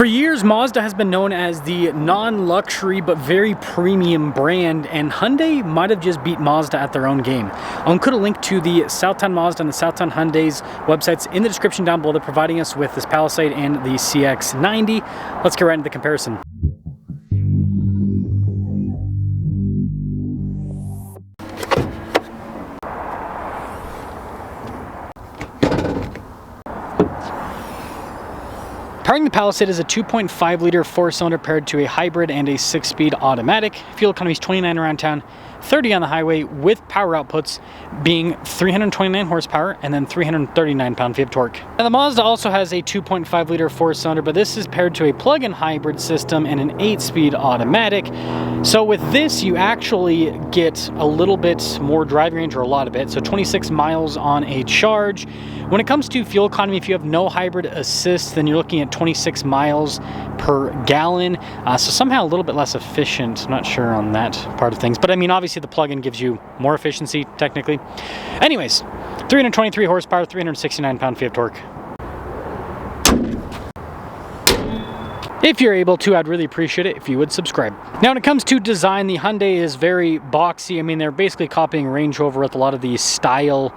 For years, Mazda has been known as the non-luxury but very premium brand, and Hyundai might have just beat Mazda at their own game. I'll include a link to the Southtown Mazda and the Southtown Hyundai's websites in the description down below. They're providing us with this Palisade and the CX-90. Let's get right into the comparison. Powering the Palisade is a 2.5-liter four-cylinder paired to a hybrid and a 6-speed automatic. Fuel economy is 29 around town, 30 on the highway, with power outputs being 329 horsepower and then 339 pound-feet of torque. Now the Mazda also has a 2.5-liter four-cylinder, but this is paired to a plug-in hybrid system and an 8-speed automatic. So with this, you actually get a little bit more driving range, or a lot of it, so 26 miles on a charge. When it comes to fuel economy, if you have no hybrid assist, then you're looking at 26 miles per gallon. So somehow a little bit less efficient. I'm not sure on that part of things. But I mean, obviously the plug-in gives you more efficiency, technically. Anyways, 323 horsepower, 369 pound-feet of torque. If you're able to, I'd really appreciate it if you would subscribe. Now, when it comes to design, the Hyundai is very boxy. I mean, they're basically copying Range Rover with a lot of the style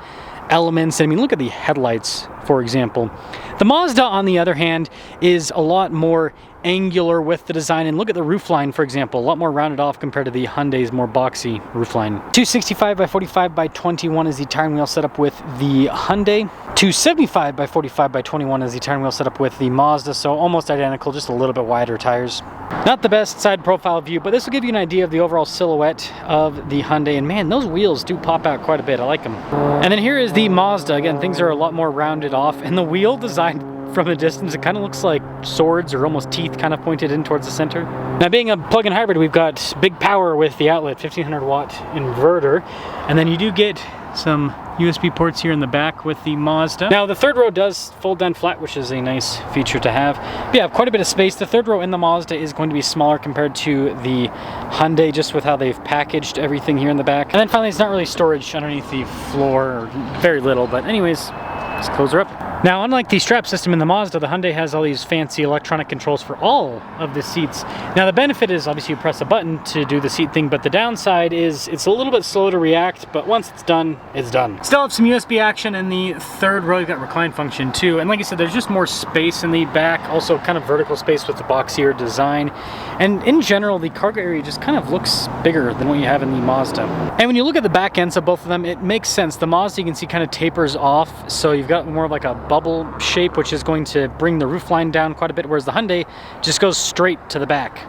elements. I mean, look at the headlights, for example. The Mazda, on the other hand, is a lot more angular with the design, and look at the roofline, for example, a lot more rounded off compared to the Hyundai's more boxy roofline. 265 by 45 by 21 is the tire and wheel setup with the Hyundai. 275 by 45 by 21 is the tire and wheel setup with the Mazda, so almost identical, just a little bit wider tires. Not the best side profile view, but this will give you an idea of the overall silhouette of the Hyundai, and man, those wheels do pop out quite a bit. I like them. And then here is the Mazda. Again, things are a lot more rounded off, and the wheel design from a distance, it kind of looks like swords or almost teeth kind of pointed in towards the center. Now, being a plug-in hybrid, we've got big power with the outlet, 1500 watt inverter, and then you do get some USB ports here in the back with the Mazda. Now, the third row does fold down flat, which is a nice feature to have. But yeah, quite a bit of space. The third row in the Mazda is going to be smaller compared to the Hyundai, just with how they've packaged everything here in the back. And then finally, it's not really storage underneath the floor, or very little, but anyways, let's close her up. Now, unlike the strap system in the Mazda, the Hyundai has all these fancy electronic controls for all of the seats. Now, the benefit is obviously you press a button to do the seat thing, but the downside is it's a little bit slow to react, but once it's done, it's done. Still have some USB action in the third row. You've got recline function too, and like I said, there's just more space in the back, also kind of vertical space with the boxier design. And in general, the cargo area just kind of looks bigger than what you have in the Mazda. And when you look at the back ends of both of them, it makes sense. The Mazda, you can see, kind of tapers off, so you've got more of like a bubble shape, which is going to bring the roofline down quite a bit, whereas the Hyundai just goes straight to the back.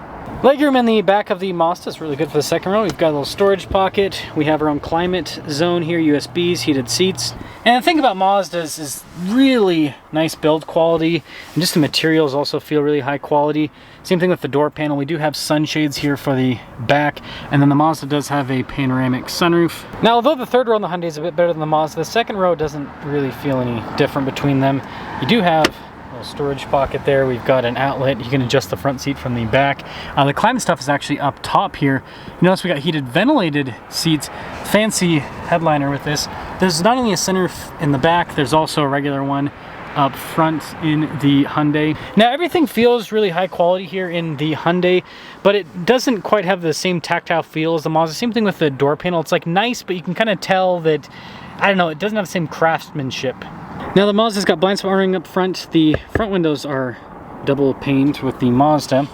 Legroom in the back of the Mazda is really good for the second row. We've got a little storage pocket. We have our own climate zone here, USBs, heated seats. And the thing about Mazdas is really nice build quality, and just the materials also feel really high quality. Same thing with the door panel. We do have sunshades here for the back, and then the Mazda does have a panoramic sunroof. Now, although the third row on the Hyundai is a bit better than the Mazda, the second row doesn't really feel any different between them. You do have little storage pocket there. We've got an outlet. You can adjust the front seat from the back. The climate stuff is actually up top here. You notice we got heated ventilated seats. Fancy headliner with this. There's not only a sunroof in the back, there's also a regular one up front in the Hyundai. Now, everything feels really high quality here in the Hyundai, but it doesn't quite have the same tactile feel as the Mazda. Same thing with the door panel. It's like nice, but you can kind of tell that, I don't know, it doesn't have the same craftsmanship. Now, the Mazda's got blind spot wiring up front. The front windows are double paned with the Mazda.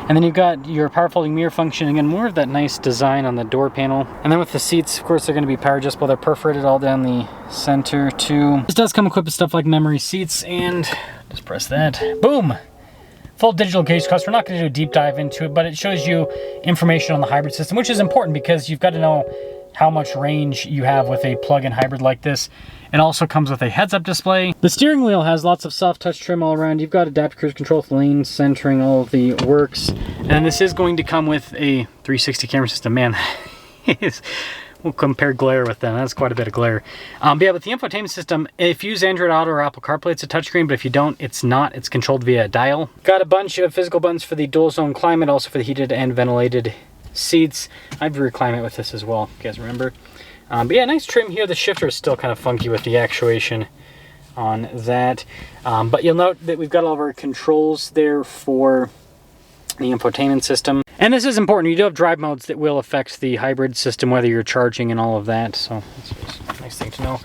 And then you've got your power folding mirror function. Again, more of that nice design on the door panel. And then with the seats, of course, they're going to be power adjustable. They're perforated all down the center too. This does come equipped with stuff like memory seats, and just press that. Boom! Full digital gauge cluster. We're not going to do a deep dive into it, but it shows you information on the hybrid system, which is important because you've got to know how much range you have with a plug-in hybrid like this. It also comes with a heads-up display. The steering wheel has lots of soft touch trim all around. You've got adaptive cruise control with lane centering, all of the works. And this is going to come with a 360 camera system. Man, we'll compare glare with them. That's quite a bit of glare. But yeah, with the infotainment system, if you use Android Auto or Apple CarPlay, it's a touchscreen, but if you don't, it's not. It's controlled via a dial. Got a bunch of physical buttons for the dual zone climate, also for the heated and ventilated seats. I've rear climate with this as well, if you guys remember. But yeah, nice trim here. The shifter is still kind of funky with the actuation on that. But you'll note that we've got all of our controls there for the infotainment system. And this is important. You do have drive modes that will affect the hybrid system, whether you're charging and all of that. So that's a nice thing to know.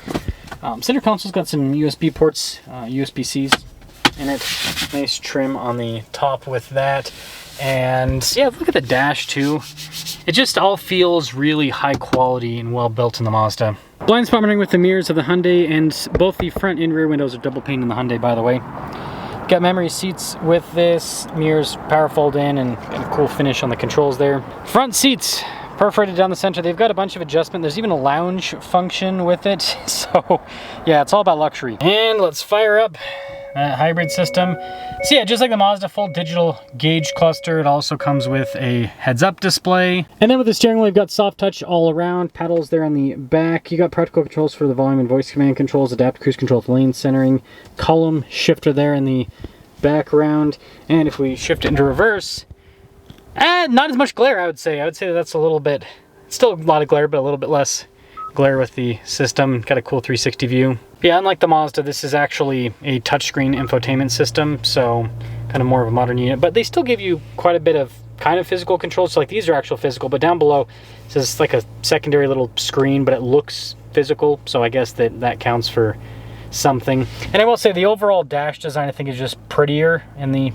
Center console's got some USB ports, USB-Cs in it. Nice trim on the top with that. And yeah, look at the dash too. It just all feels really high quality and well built in the Mazda. Blind spot monitoring with the mirrors of the Hyundai, and both the front and rear windows are double pane in the Hyundai, by the way. Got memory seats with this, mirrors power fold in, and a cool finish on the controls there. Front seats perforated down the center. They've got a bunch of adjustment. There's even a lounge function with it. So yeah, it's all about luxury. And let's fire up that hybrid system. So yeah, just like the Mazda, full digital gauge cluster. It also comes with a heads-up display. And then with the steering wheel, you've got soft touch all around, paddles there on the back. You got practical controls for the volume and voice command controls, adaptive cruise control with lane centering, column shifter there in the background. And if we shift it into reverse, not as much glare, I would say. I would say that's a little bit, still a lot of glare, but a little bit less glare with the system. Got a cool 360 view. Yeah, unlike the Mazda, this is actually a touchscreen infotainment system, so kind of more of a modern unit, but they still give you quite a bit of kind of physical controls. So like these are actual physical, but down below it says like a secondary little screen, but it looks physical, so I guess that counts for something. And I will say the overall dash design I think is just prettier in the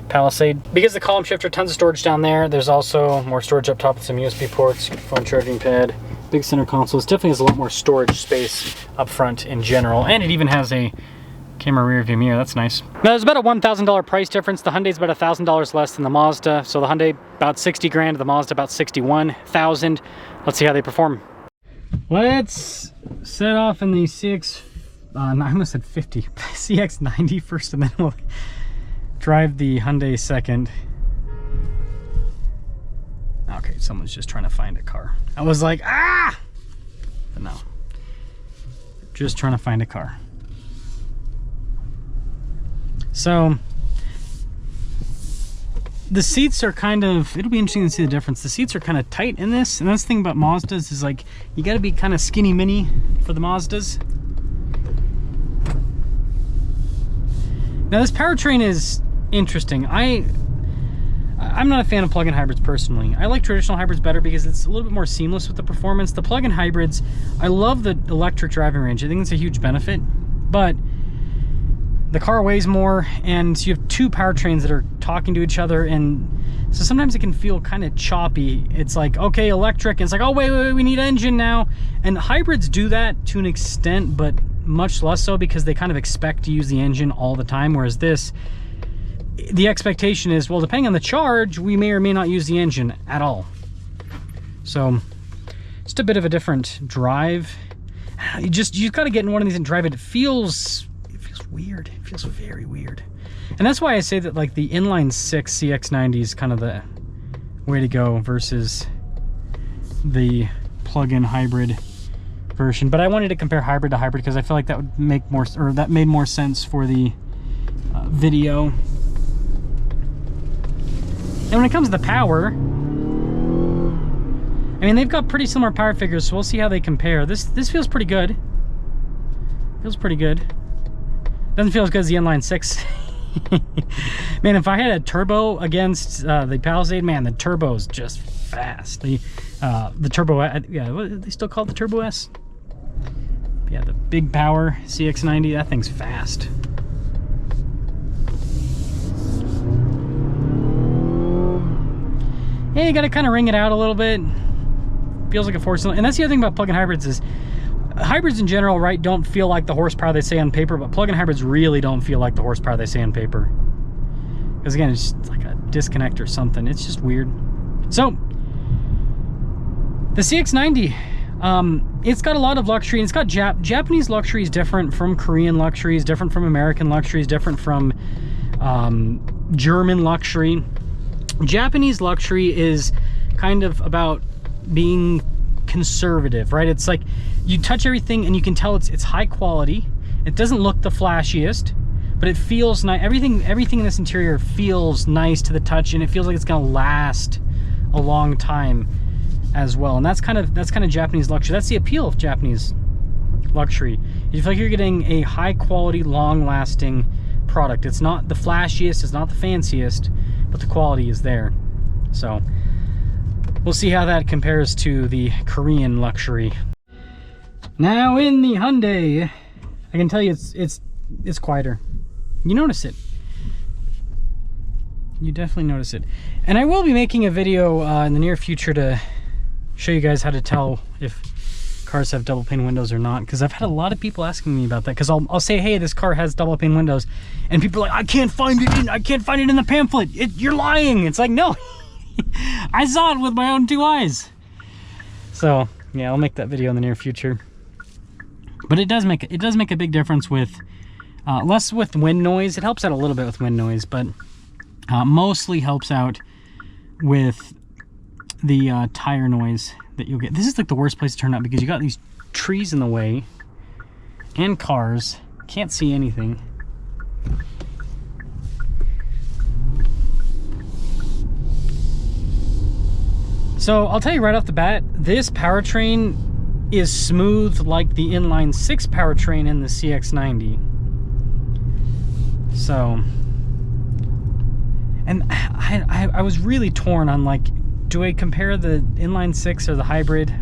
Palisade. Because the column shifter, tons of storage down there. There's also more storage up top with some USB ports, phone charging pad. Big center console. It definitely has a lot more storage space up front in general, and it even has a camera rear view mirror. That's nice. Now there's about a $1,000 price difference. The Hyundai's about $1,000 less than the Mazda. So the Hyundai about 60 grand, the Mazda about 61,000. Let's see how they perform. Let's set off in the I almost said 50. CX-90 first, and then we'll drive the Hyundai second. Okay, someone's just trying to find a car. I was like, ah! But no. Just trying to find a car. So, the seats are kind of, it'll be interesting to see the difference. The seats are kind of tight in this, and that's the thing about Mazdas is like, you gotta be kind of skinny mini for the Mazdas. Now this powertrain is interesting. I'm not a fan of plug-in hybrids personally. I like traditional hybrids better because it's a little bit more seamless with the performance. The plug-in hybrids, I love the electric driving range. I think it's a huge benefit, but the car weighs more and you have two powertrains that are talking to each other, and so sometimes it can feel kind of choppy. It's like, okay, electric, and it's like, oh, wait, we need engine now. And hybrids do that to an extent, but much less so because they kind of expect to use the engine all the time, whereas this, the expectation is, well, depending on the charge, we may or may not use the engine at all. So just a bit of a different drive. You've got to get in one of these and drive it. It feels weird. It feels very weird. And that's why I say that like the inline 6 CX-90 is kind of the way to go versus the plug-in hybrid version. But I wanted to compare hybrid to hybrid because I feel like that would make more, or that made more sense for the video. And when it comes to the power, I mean, they've got pretty similar power figures, so we'll see how they compare. This feels pretty good. Feels pretty good. Doesn't feel as good as the inline 6. Man, if I had a turbo against the Palisade, man, the turbo's just fast. The turbo, yeah, what, they still call it the Turbo S? Yeah, the big power CX-90, that thing's fast. Yeah, you gotta kind of ring it out a little bit. Feels like a 4-cylinder. And that's the other thing about plug-in hybrids is, hybrids in general, right, don't feel like the horsepower they say on paper, but plug-in hybrids really don't feel like the horsepower they say on paper. Because again, it's just like a disconnect or something. It's just weird. So, the CX-90, it's got a lot of luxury, and it's got Japanese luxury is different from Korean luxury, is different from American luxury, is different from German luxury. Japanese luxury is kind of about being conservative, right? It's like you touch everything and you can tell it's high quality. It doesn't look the flashiest, but it feels nice. Everything in this interior feels nice to the touch, and it feels like it's gonna last a long time as well. And that's kind of Japanese luxury. That's the appeal of Japanese luxury. You feel like you're getting a high quality, long lasting product. It's not the flashiest, it's not the fanciest, but the quality is there. So we'll see how that compares to the Korean luxury. Now in the Hyundai, I can tell you it's quieter. You notice it. You definitely notice it. And I will be making a video in the near future to show you guys how to tell if cars have double pane windows or not, because I've had a lot of people asking me about that. Because I'll say, hey, this car has double pane windows, and people are like, I can't find it in the pamphlet. You're lying. It's like, no. I saw it with my own 2 eyes. So yeah, I'll make that video in the near future. But it does make a big difference with less with wind noise. It helps out a little bit with wind noise, but mostly helps out with the tire noise that you'll get. This is like the worst place to turn up because you got these trees in the way and cars. Can't see anything. So I'll tell you right off the bat, this powertrain is smooth like the inline 6 powertrain in the CX-90. So, and I was really torn on, like, do I compare the inline 6 or the hybrid?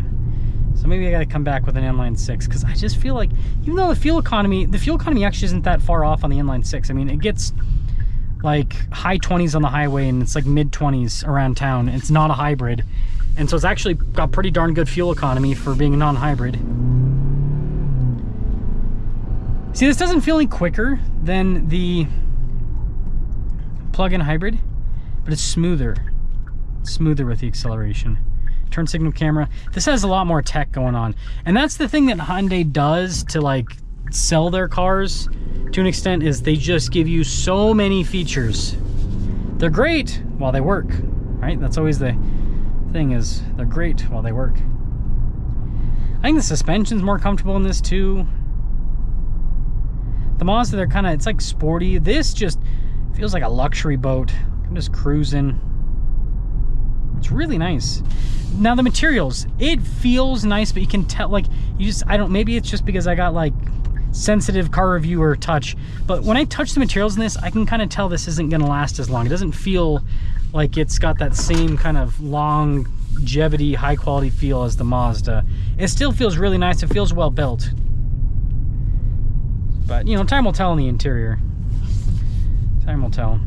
So maybe I gotta come back with an inline 6, because I just feel like, even though the fuel economy actually isn't that far off on the inline 6. I mean, it gets like high 20s on the highway and it's like mid 20s around town. It's not a hybrid, and so it's actually got pretty darn good fuel economy for being a non-hybrid. See, this doesn't feel any quicker than the plug-in hybrid, but it's smoother with the acceleration. Turn signal camera, this has a lot more tech going on, and that's the thing that Hyundai does to like sell their cars to an extent, is they just give you so many features. They're great while they work, right? That's always the thing, is they're great while they work. I think the suspension's more comfortable in this too. The Mazda, they're kind of, it's like sporty. This just feels like a luxury boat. I'm just cruising. It's really nice. Now the materials, it feels nice, but you can tell, like, you just, I don't, maybe it's just because I got like sensitive car reviewer touch, but when I touch the materials in this, I can kind of tell this isn't gonna last as long. It doesn't feel like it's got that same kind of longevity, high quality feel as the Mazda. It still feels really nice. It feels well built, but you know, time will tell in the interior. Time will tell.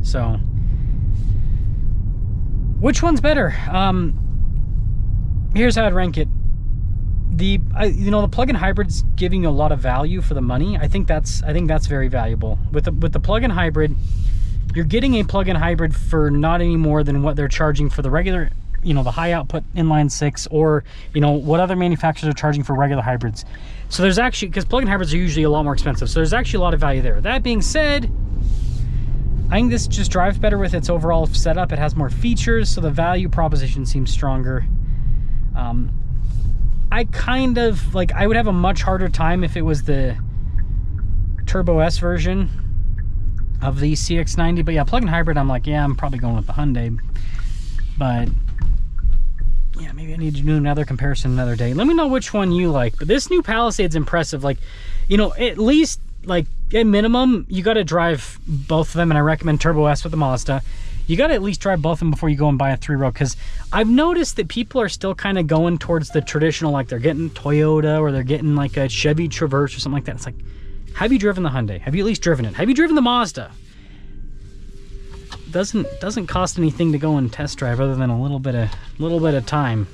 So which one's better? Here's how I'd rank it. You know, the plug-in hybrid's giving you a lot of value for the money. I think that's very valuable. With the plug-in hybrid, you're getting a plug-in hybrid for not any more than what they're charging for the regular, you know, the high output inline 6, or you know, what other manufacturers are charging for regular hybrids. So there's actually, because plug-in hybrids are usually a lot more expensive, so there's actually a lot of value there. That being said, I think this just drives better with its overall setup. It has more features, so the value proposition seems stronger. I kind of, like, I would have a much harder time if it was the Turbo S version of the CX-90, but yeah, plug-in hybrid, I'm like, yeah, I'm probably going with the Hyundai. But yeah, maybe I need to do another comparison another day. Let me know which one you like. But this new Palisade's impressive. Like, you know, at least, like, at minimum, you got to drive both of them, and I recommend Turbo S with the Mazda. You got to at least drive both of them before you go and buy a 3-row, because I've noticed that people are still kind of going towards the traditional, like they're getting Toyota or they're getting like a Chevy Traverse or something like that. It's like, have you driven the Hyundai? Have you at least driven it? Have you driven the Mazda? Doesn't cost anything to go and test drive other than a little bit of time.